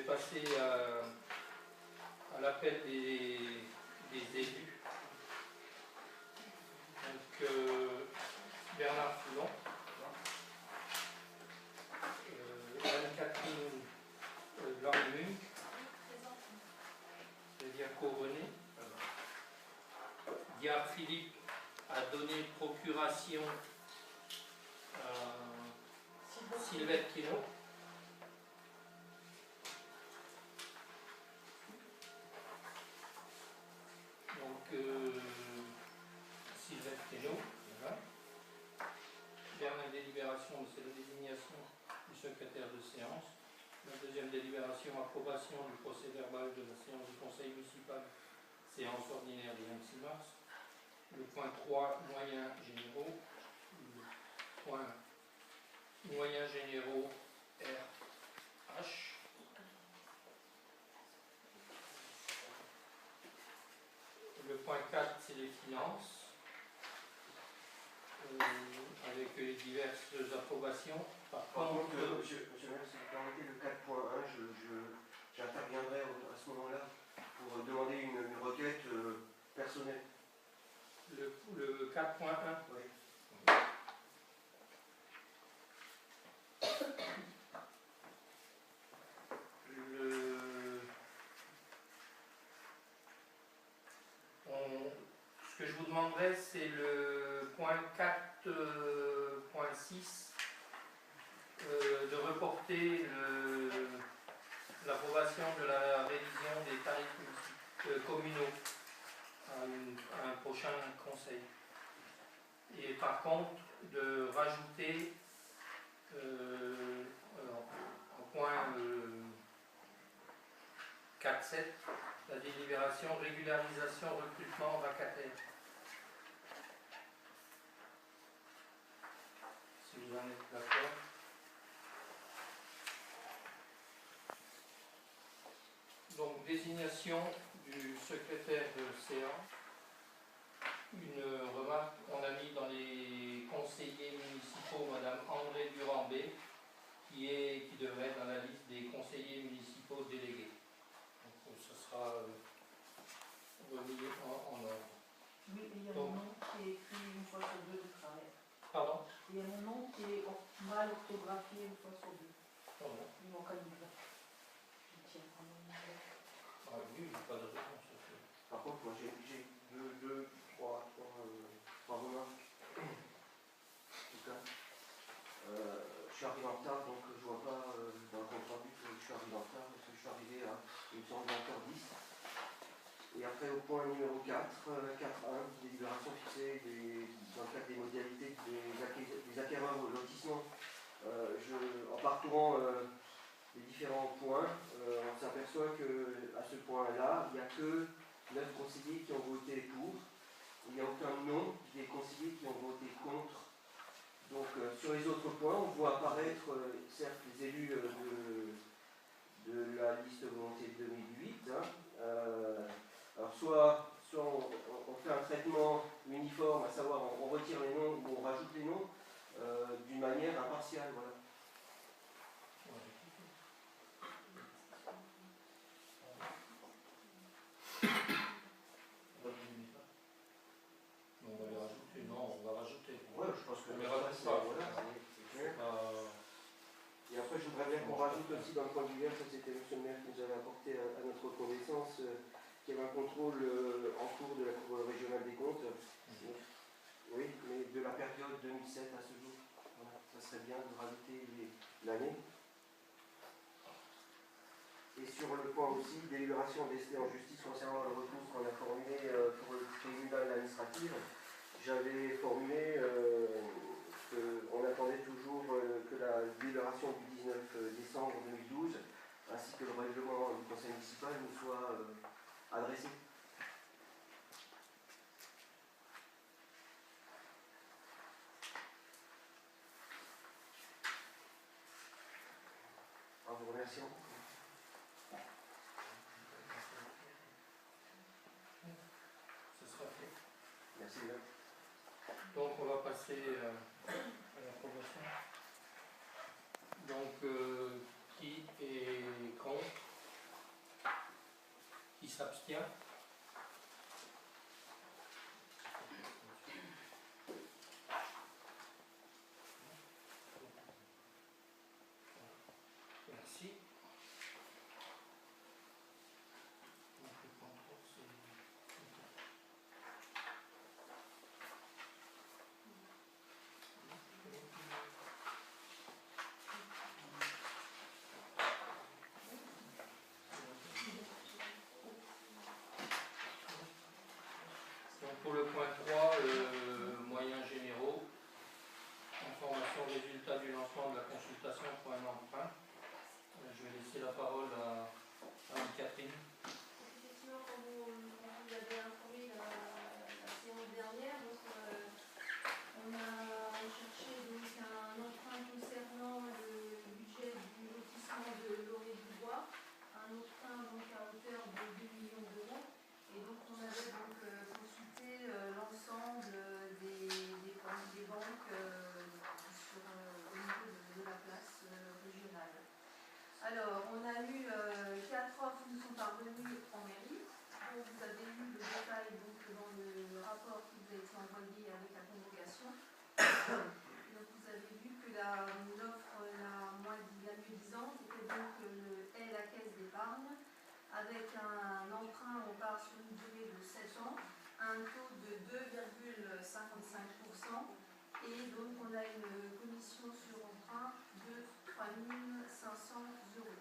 passer à l'appel des élus. Donc, Bernard Foulon, Anne-Catherine Langmunt, Diaco René, Dia Philippe a donné procuration à Sylvette Quinault. Donc, Sylvette Quinault, voilà. Dernière délibération, c'est la désignation du secrétaire de séance. La deuxième délibération, approbation du procès verbal de la séance du conseil municipal, séance ordinaire du 26 mars. Le point 3, moyens généraux. Le point moyens généraux RH. Le point 4, c'est les finances. Avec les diverses approbations. Par contre, monsieur le maire, si vous permettez, le 4.1, j'interviendrai à ce moment-là pour demander une requête personnelle. Le 4.1 oui. Ce que je vous demanderai, c'est le point 4.6 de reporter l'approbation de la révision des tarifs communaux à un prochain conseil. Et par contre, de rajouter en point 4.7 la délibération régularisation recrutement vacataire. Si vous en êtes d'accord. Donc, désignation du secrétaire de séance. Une remarque, on a mis dans les conseillers municipaux Madame André Durambé, qui devrait être dans la liste des conseillers municipaux délégués. Donc, ce sera remis en ordre. Oui, il y a mon nom qui est écrit une fois sur deux de travail. Pardon? Il y a mon nom qui est mal orthographié une fois sur deux. Pardon? Il manque un livre. Je tiens à mon livre. Ah oui, pas de réponse. Par contre, moi j'ai trois remarques. En tout cas, je suis arrivé en retard, donc je ne vois pas dans le compte rendu que je suis arrivé en retard, parce que je suis arrivé à, il me semble, 20h10. Et après, au point numéro 4, 4.1, délibération fixée dans le cadre des modalités des acquéreurs au lotissement. En parcourant les différents points, on s'aperçoit qu'à ce point-là, il n'y a que 9 conseillers qui ont voté pour. Il n'y a aucun nom des conseillers qui ont voté contre. Donc sur les autres points, on voit apparaître certes les élus de la liste volonté 2008. Alors soit on fait un traitement uniforme, à savoir on retire les noms ou on rajoute les noms d'une manière impartiale. Voilà. On va les rajouter. Non, on va rajouter. Ouais, je pense que on les rajoute pas. Voilà, c'est clair. Et après, je voudrais bien qu'on rajoute aussi dans le point divers, ça c'était M. le maire qui nous avait apporté à notre connaissance, qu'il y avait un contrôle en cours de la Cour régionale des comptes. Oui, mais de la période 2007 à ce jour. Voilà, ça serait bien de rajouter l'année. Et sur le point aussi, délibération destinée en justice concernant le recours qu'on a formulé pour le tribunal administratif, j'avais formulé qu'on attendait toujours que la délibération du 19 décembre 2012 ainsi que le règlement du conseil municipal nous soit adressé. En vous remerciant. Ce sera fait. Merci. Donc on va passer à l'approbation. Donc qui est contre? Bastia. Merci. Donc pour le point 3, moyens généraux, information résultat du lancement de la consultation pour un emprunt. Je vais laisser la parole à Anne-Catherine. Effectivement, comme vous avez informé la séance dernière, donc, on a cherché donc, un emprunt concernant le budget du lotissement de Lauré-du-Bois, un emprunt donc, à hauteur de 2 millions d'euros. Et donc on avait donc consulté l'ensemble des banques au niveau de la place régionale. Alors, on a eu 4 offres qui nous sont parvenues en mairie. Donc, vous avez eu le détail donc, dans le rapport qui vous a été envoyé avec la convocation. Donc, vous avez vu que l'offre la mieux disante était donc est la caisse d'épargne avec un emprunt, on part sur une durée de 7 ans, un taux de 2,55%. Et donc, on a une commission sur emprunt de 3 500 euros.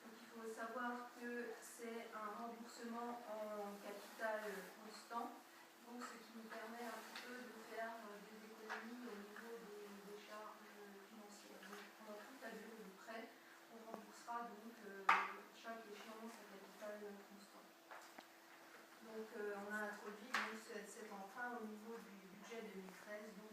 Donc, il faut savoir que c'est un remboursement en capital constant, donc ce qui nous permet un petit peu de faire des économies au niveau des charges financières. Donc, pendant toute la durée du prêt, on remboursera donc chaque échéance à capital constant. Donc, on a introduit donc, cet emprunt au niveau du budget 2013, donc